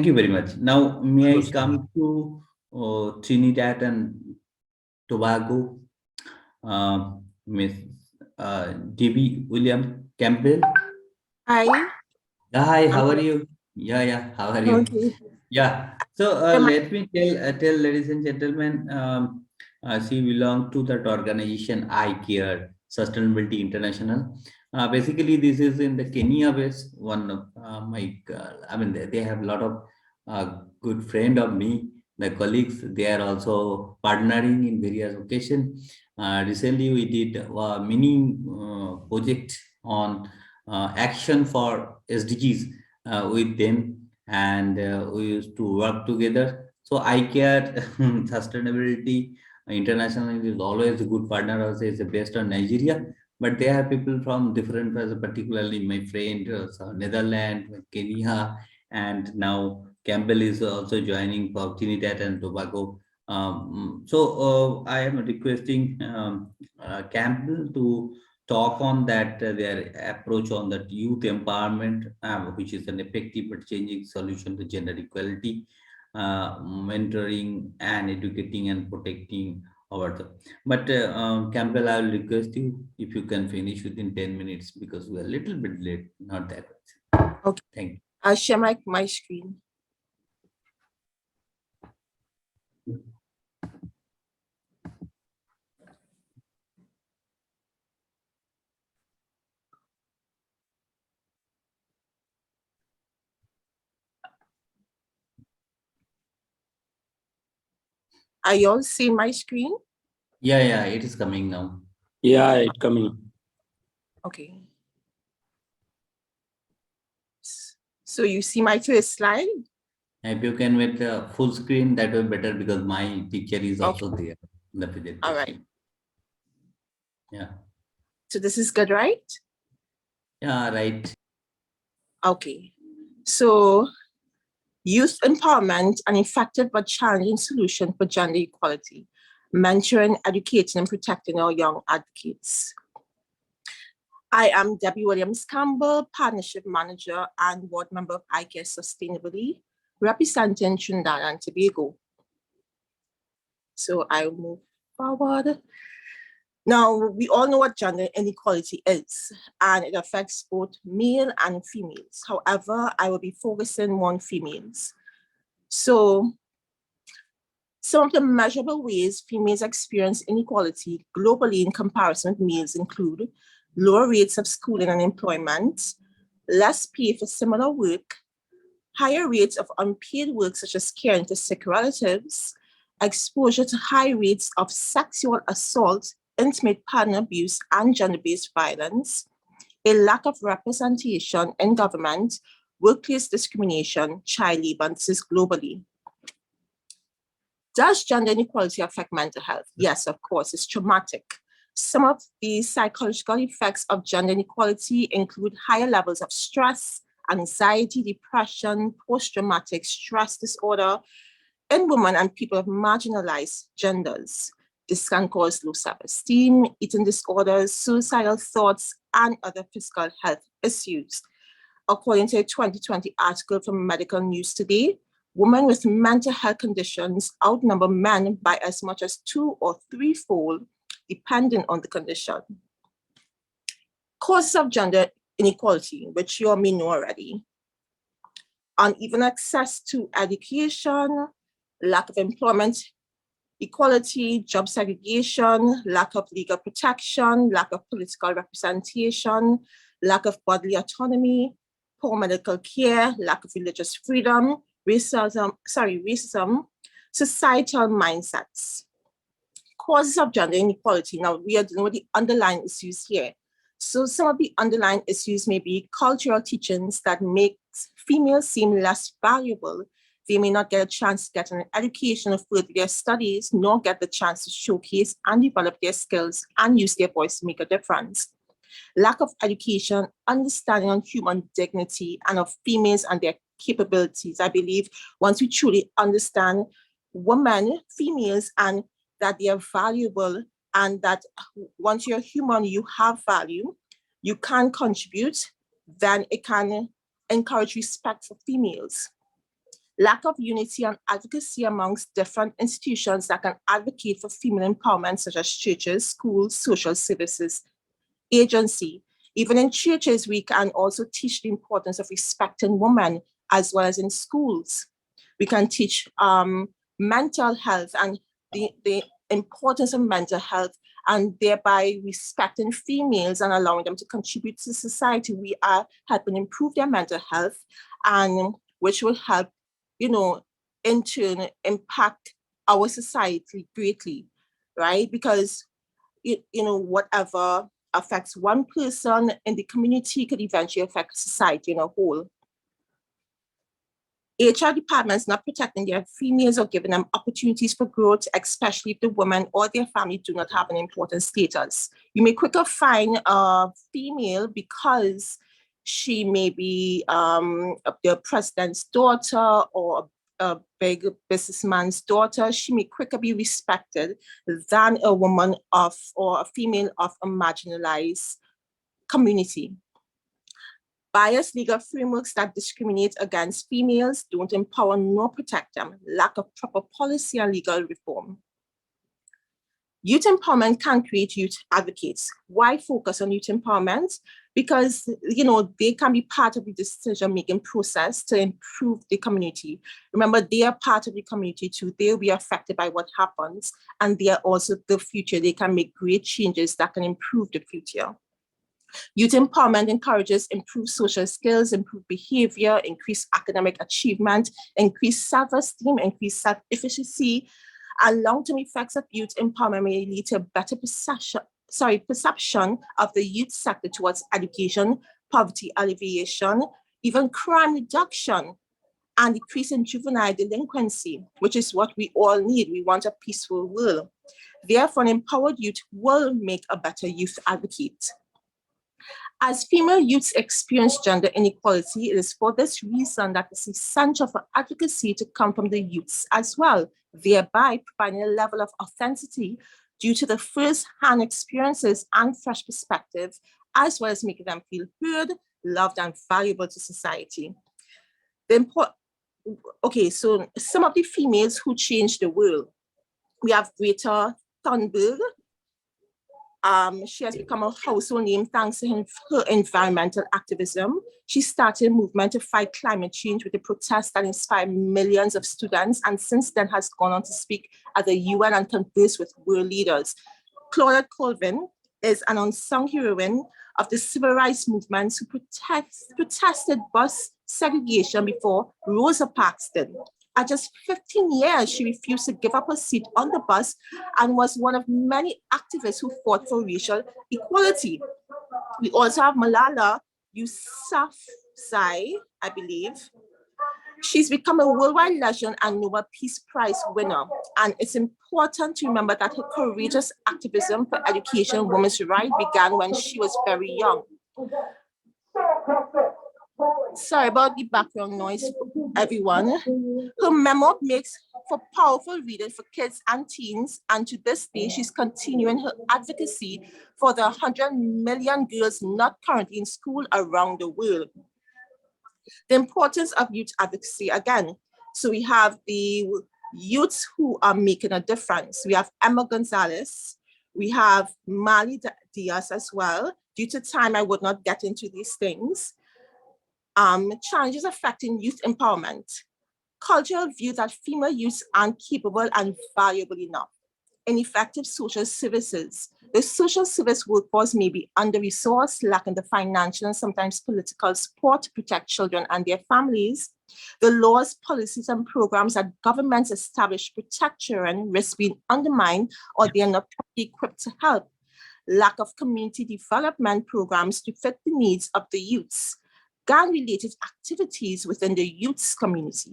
Thank you very much. Now, may I come to Trinidad and Tobago, Miss D.B. William Campbell? Hi. Yeah, hi, I'm how are you? Yeah, how are you? okay. Yeah, so Am I- let me tell ladies and gentlemen, she belongs to that organization I Care Sustainability International. Basically, this is in the Kenya base. One of I mean, they have a lot of good friend of me, the colleagues. They are also partnering in various occasions. Recently, we did a mini project on action for SDGs with them, and we used to work together. So I care sustainability international is always a good partner. Also, is based on Nigeria, but they have people from different places, particularly my friend Netherlands, Kenya, and now Campbell is also joining for Trinidad and Tobago. I am requesting Campbell to talk on that their approach on that youth empowerment, which is an effective but changing solution to gender equality, mentoring and educating and protecting our. But Campbell, I will request you if you can finish within 10 minutes because we are a little bit late. Not that much. Okay. Thank you. I'll share my screen. Are you all seeing my screen? Yeah, it is coming now. Yeah, it's coming. Okay. So you see my first slide? If you can make a full screen, that will be better because my picture is also there in the presentation. All right. Yeah. So this is good, right? Yeah, right. Okay. So youth empowerment, an effective but challenging solution for gender equality, mentoring, educating, and protecting our young advocates. I am Debbie Williams Campbell, Partnership Manager and Board Member of ICARE Sustainability, representing Trinidad and Tobago. So I will move forward. Now, we all know what gender inequality is, and it affects both male and females. However, I will be focusing on females. So some of the measurable ways females experience inequality globally in comparison with males include lower rates of schooling and employment, less pay for similar work, higher rates of unpaid work such as caring for sick relatives, exposure to high rates of sexual assault, intimate partner abuse, and gender-based violence, a lack of representation in government, workplace discrimination, child labor, and this is globally. Does gender inequality affect mental health? Yes, of course, it's traumatic. Some of the psychological effects of gender inequality include higher levels of stress, anxiety, depression, post-traumatic stress disorder in women and people of marginalized genders. This can cause low self-esteem, eating disorders, suicidal thoughts, and other physical health issues. According to a 2020 article from Medical News Today, women with mental health conditions outnumber men by as much as 2 or 3-fold, depending on the condition. Causes of gender inequality, which you all may know already: uneven access to education, lack of employment equality, job segregation, lack of legal protection, lack of political representation, lack of bodily autonomy, poor medical care, lack of religious freedom, racism, societal mindsets. Causes of gender inequality. Now we are dealing with the underlying issues here. So some of the underlying issues may be cultural teachings that make females seem less valuable. They may not get a chance to get an education or further their studies, nor get the chance to showcase and develop their skills and use their voice to make a difference. Lack of education, understanding on human dignity and of females and their capabilities. I believe once we truly understand women, females, and that they are valuable, and that once you're human, you have value, you can contribute, then it can encourage respect for females. lack of unity and advocacy amongst different institutions that can advocate for female empowerment, such as churches, schools, social services, agency. Even in churches, we can also teach the importance of respecting women, as well as in schools. We can teach mental health and the importance of mental health, and thereby respecting females and allowing them to contribute to society. We are helping improve their mental health, and which will help, in turn, impact our society greatly, right? Because, whatever affects one person in the community could eventually affect society in a whole. HR departments not protecting their females or giving them opportunities for growth, especially if the woman or their family do not have an important status. You may quicker find a female because she may be the president's daughter or a big businessman's daughter. She may quicker be respected than a woman or a female of a marginalized community. Biased legal frameworks that discriminate against females don't empower nor protect them. Lack of proper policy and legal reform. Youth empowerment can create youth advocates. Why focus on youth empowerment? Because, they can be part of the decision-making process to improve the community. Remember, they are part of the community too. They'll be affected by what happens, and they are also the future. They can make great changes that can improve the future. Youth empowerment encourages improved social skills, improved behavior, increased academic achievement, increased self-esteem, increased self-efficacy, and long-term effects of youth empowerment may lead to a better perception of the youth sector towards education, poverty alleviation, even crime reduction, and decrease in juvenile delinquency, which is what we all need. We want a peaceful world. Therefore, an empowered youth will make a better youth advocate. As female youths experience gender inequality, it is for this reason that it's essential for advocacy to come from the youths as well, thereby providing a level of authenticity due to the first-hand experiences and fresh perspective, as well as making them feel heard, loved, and valuable to society. So some of the females who changed the world. We have Greta Thunberg. She has become a household name thanks to her environmental activism. She started a movement to fight climate change with a protest that inspired millions of students, and since then has gone on to speak at the UN and converse with world leaders. Claudia Colvin is an unsung heroine of the civil rights movements who protested bus segregation before Rosa Parks did. At just 15 years, she refused to give up her seat on the bus and was one of many activists who fought for racial equality. We also have Malala Yousafzai, I believe. She's become a worldwide legend and Nobel Peace Prize winner. And it's important to remember that her courageous activism for education and women's rights began when she was very young. Sorry about the background noise, everyone. Her memoir makes for powerful reading for kids and teens, and to this day, she's continuing her advocacy for the 100 million girls not currently in school around the world. The importance of youth advocacy again. So we have the youths who are making a difference. We have Emma Gonzalez. We have Mali Diaz as well. Due to time, I would not get into these things. Challenges affecting youth empowerment. Cultural view that female youths aren't capable and valuable enough. Ineffective social services. The social service workforce may be under-resourced, lacking the financial and sometimes political support to protect children and their families. The laws, policies, and programs that governments establish to protect children risk being undermined or they are not equipped to help. Lack of community development programs to fit the needs of the youths. Gang-related activities within the youth's community.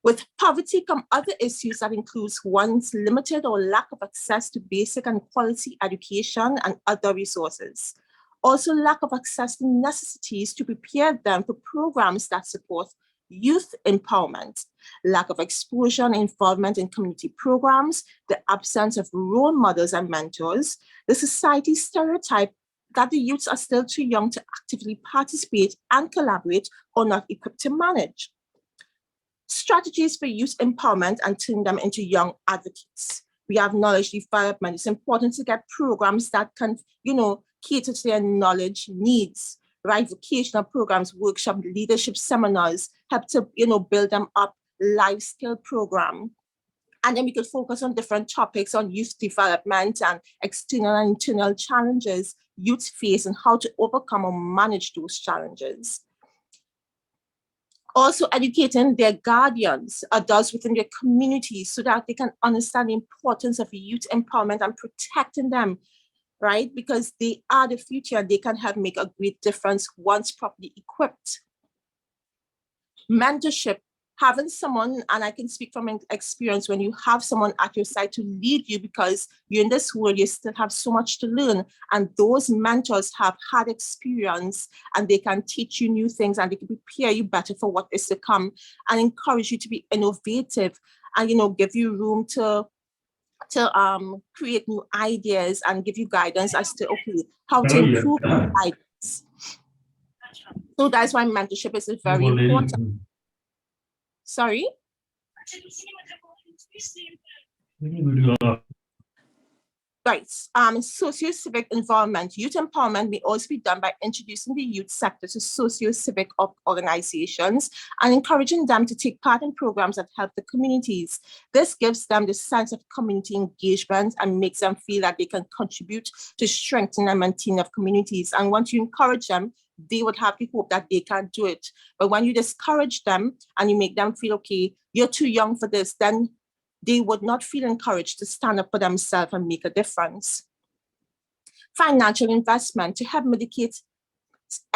With poverty come other issues that includes one's limited or lack of access to basic and quality education and other resources. Also lack of access to necessities to prepare them for programs that support youth empowerment, lack of exposure and involvement in community programs, the absence of role models and mentors, the society stereotype that the youths are still too young to actively participate and collaborate or not equipped to manage. Strategies for youth empowerment and turning them into young advocates. We have knowledge development. It's important to get programs that can, cater to their knowledge needs, right? Vocational programs, workshop, leadership seminars, help to, build them up, life skill program. And then we could focus on different topics on youth development and external and internal challenges youth face and how to overcome or manage those challenges. Also educating their guardians, adults within their communities, so that they can understand the importance of youth empowerment and protecting them, right? Because they are the future and they can help make a great difference once properly equipped. Mentorship, having someone, and I can speak from experience, when you have someone at your side to lead you, because you're in this world, you still have so much to learn. And those mentors have had experience and they can teach you new things and they can prepare you better for what is to come and encourage you to be innovative and, give you room to create new ideas and give you guidance as to, okay, how to improve guidance. So that's why mentorship is very important. Sorry? Right. Socio-civic involvement. Youth empowerment may also be done by introducing the youth sector to socio-civic organizations and encouraging them to take part in programs that help the communities. This gives them the sense of community engagement and makes them feel that they can contribute to strengthen and maintain of communities. And once you encourage them, they would have the hope that they can do it. But when you discourage them and you make them feel, okay, you're too young for this, then they would not feel encouraged to stand up for themselves and make a difference. Financial investment to help mitigate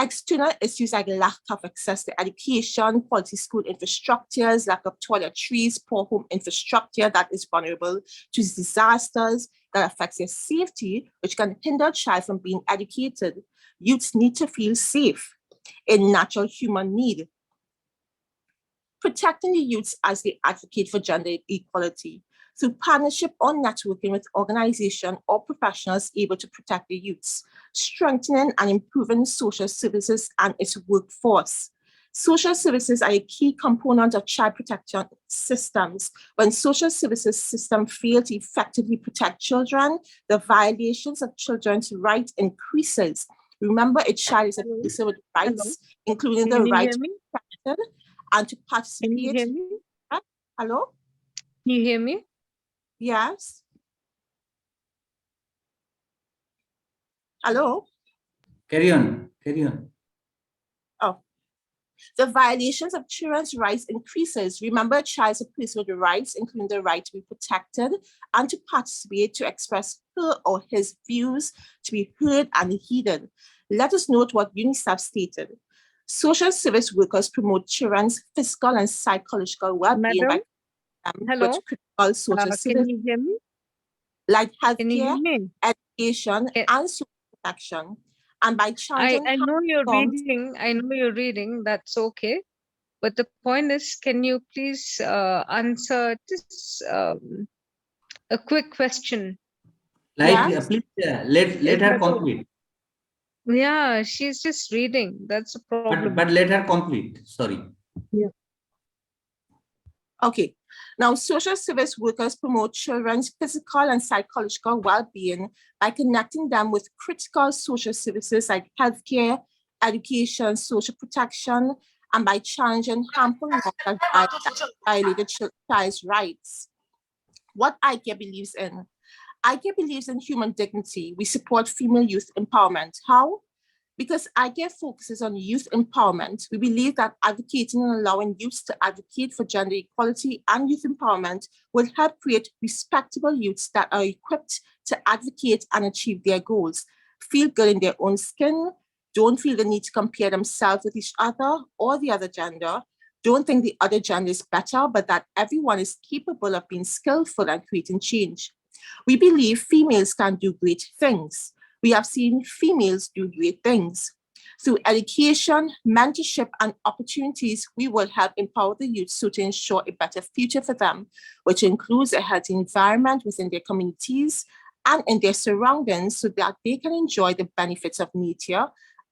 external issues like lack of access to education, quality school infrastructures, lack of toiletries, poor home infrastructure that is vulnerable to disasters that affects their safety, which can hinder a child from being educated. Youths need to feel safe, a natural human need. Protecting the youths as they advocate for gender equality through partnership or networking with organizations or professionals able to protect the youths, strengthening and improving social services and its workforce. Social services are a key component of child protection systems. When social services systems fail to effectively protect children, the violations of children's rights increases. Remember, a child is a person with rights, including the right to be protected and to participate. Can you hear me? Hello? Can you hear me? Yes. Hello? Carry on, carry on. Oh. The violations of children's rights increases. Remember, a child is a person with rights, including the right to be protected and to participate, to express her or his views, to be heard and heeded. Let us note what UNICEF stated. Social service workers promote children's physical and psychological well-being by Hello? critical social services Can you hear me? like Can you hear healthcare, me? education, and social protection. And by challenging I know you're norms, reading. I know you're reading. That's okay. But the point is, can you please answer just a quick question? Like, yes, please let her complete. Yeah, she's just reading. That's a problem. But let her complete. Sorry. Yeah. okay. Now, social service workers promote children's physical and psychological well-being by connecting them with critical social services like healthcare, education, social protection, and by challenging harmful laws that violate child's rights. What ICARE believes in? ICARE believes in human dignity. We support female youth empowerment. How? Because ICARE focuses on youth empowerment. We believe that advocating and allowing youths to advocate for gender equality and youth empowerment will help create respectable youths that are equipped to advocate and achieve their goals, feel good in their own skin, don't feel the need to compare themselves with each other or the other gender, don't think the other gender is better, but that everyone is capable of being skillful and creating change. We believe females can do great things. We have seen females do great things. Through education, mentorship, and opportunities, we will help empower the youth so to ensure a better future for them, which includes a healthy environment within their communities and in their surroundings so that they can enjoy the benefits of nature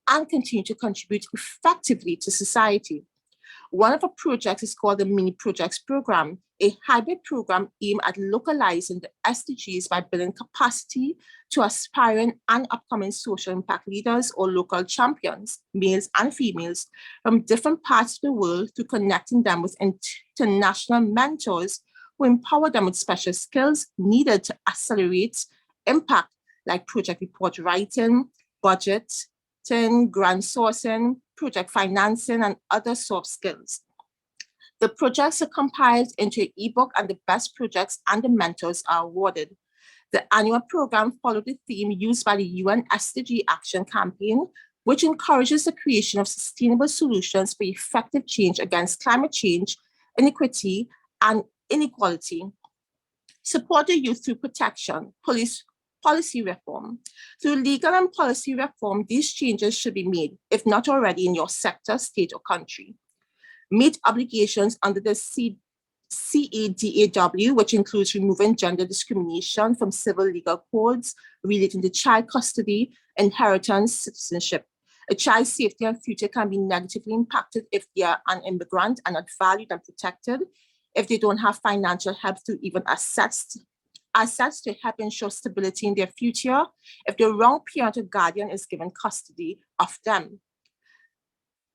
and continue to contribute effectively to society. One of the projects is called the Mini Projects Program, a hybrid program aimed at localizing the SDGs by building capacity to aspiring and upcoming social impact leaders or local champions, males and females, from different parts of the world, through connecting them with international mentors who empower them with special skills needed to accelerate impact, like project report writing, budgeting, grant sourcing, project financing, and other soft skills. The projects are compiled into an ebook, and the best projects and the mentors are awarded. The annual program followed the theme used by the UN SDG Action Campaign, which encourages the creation of sustainable solutions for effective change against climate change, inequity, and inequality. Support the youth through protection, policy reform. Through legal and policy reform, these changes should be made, if not already, in your sector, state, or country. Meet obligations under the CEDAW, which includes removing gender discrimination from civil legal codes relating to child custody, inheritance, citizenship. A child's safety and future can be negatively impacted if they are an immigrant and not valued and protected, if they don't have financial help to even assets to help ensure stability in their future, if the wrong parent or guardian is given custody of them.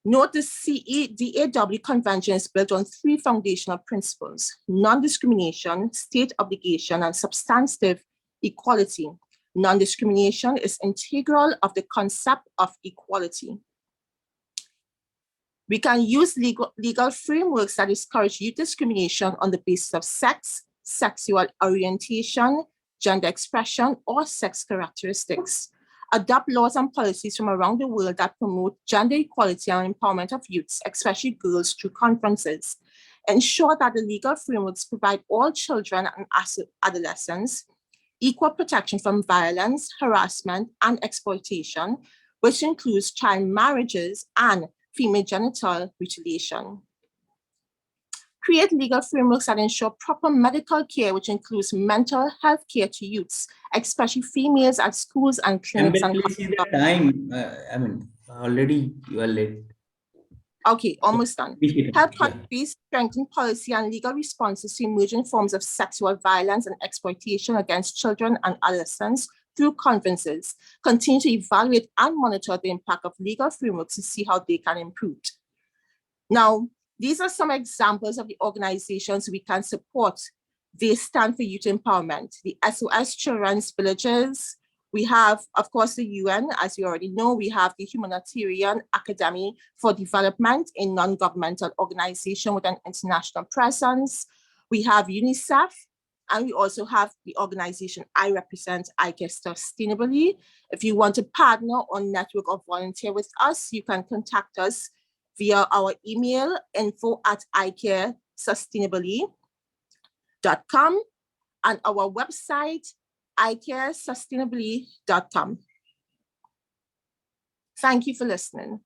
Note the CEDAW Convention is built on three foundational principles: non-discrimination, state obligation, and substantive equality. Non-discrimination is integral of the concept of equality. We can use legal frameworks that discourage youth discrimination on the basis of sex, sexual orientation, gender expression, or sex characteristics. Adopt laws and policies from around the world that promote gender equality and empowerment of youths, especially girls, through conferences. Ensure that the legal frameworks provide all children and adolescents equal protection from violence, harassment, and exploitation, which includes child marriages and female genital mutilation. Create legal frameworks that ensure proper medical care, which includes mental health care to youths, especially females, at schools and clinics. And please see the time. Already you are late. Okay, almost done. Help countries strengthen policy and legal responses to emerging forms of sexual violence and exploitation against children and adolescents through conferences. Continue to evaluate and monitor the impact of legal frameworks to see how they can improve. Now, these are some examples of the organizations we can support. They stand for youth empowerment. The SOS Children's Villages. We have, of course, the UN, as you already know. We have the Humanitarian Academy for Development, a non-governmental organization with an international presence. We have UNICEF, and we also have the organization I represent, iCare Sustainably. If you want to partner or network or volunteer with us, you can contact us via our email, info@icaresustainably.com, and our website, icaresustainably.com. Thank you for listening.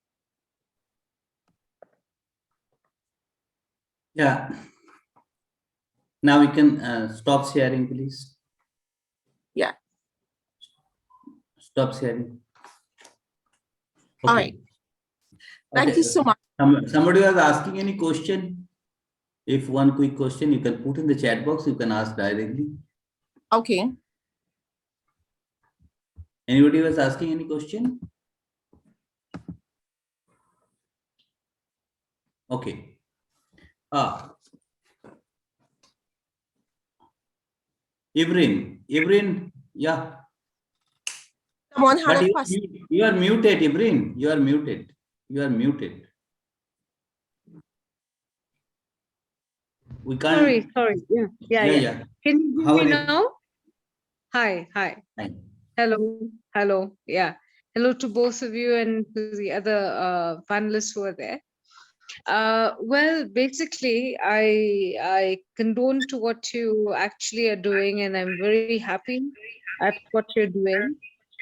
Yeah. Now we can stop sharing, please. Yeah. Stop sharing. Okay. All right. Thank you so much. Somebody was asking any question. If one quick question, you can put in the chat box. You can ask directly. Okay. Anybody was asking any question? Okay. Ibrin, yeah. Someone had a question. You are muted, Ibrin. You are muted. You are muted. We can't. Sorry. Yeah. Can you hear me now? Hi. Hello. Yeah. Hello to both of you and to the other panelists who are there. Well, basically, I condone to what you actually are doing, and I'm very happy at what you're doing,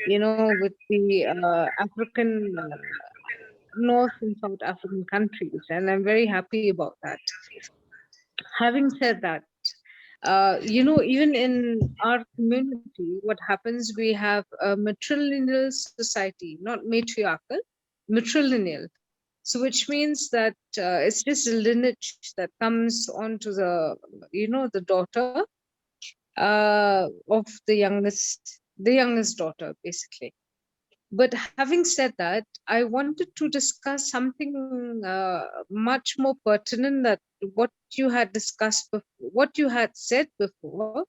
with the African, North and South African countries, and I'm very happy about that. Having said that, Even in our community, what happens, we have a matrilineal society, not matriarchal, matrilineal. So, which means that it's just a lineage that comes onto the daughter of the youngest daughter, basically. But having said that, I wanted to discuss something much more pertinent, that what you had discussed before, what you had said before,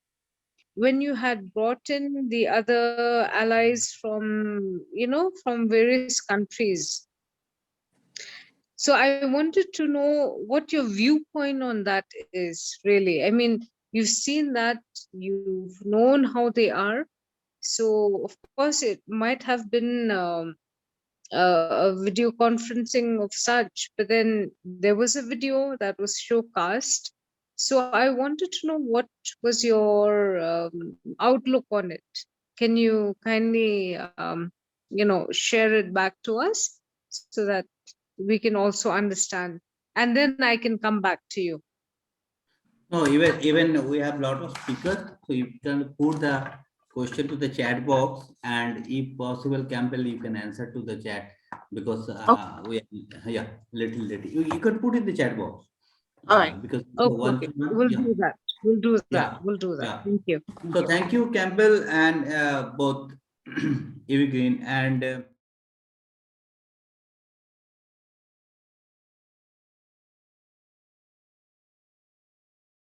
when you had brought in the other allies from various countries. So I wanted to know what your viewpoint on that is, really. I mean, you've seen that, you've known how they are. So of course it might have been a video conferencing of such, but then there was a video that was showcast. So I wanted to know what was your outlook on it. Can you kindly, share it back to us so that we can also understand, and then I can come back to you. No, even we have a lot of speakers, so you can put the question to the chat box, and if possible, Campbell, you can answer to the chat, because yeah, little. You can put in the chat box. All right. Because Okay, we'll yeah, do that. We'll do that. yeah, We'll do that. yeah. Thank you. So thank you, Campbell, and both Evie Green and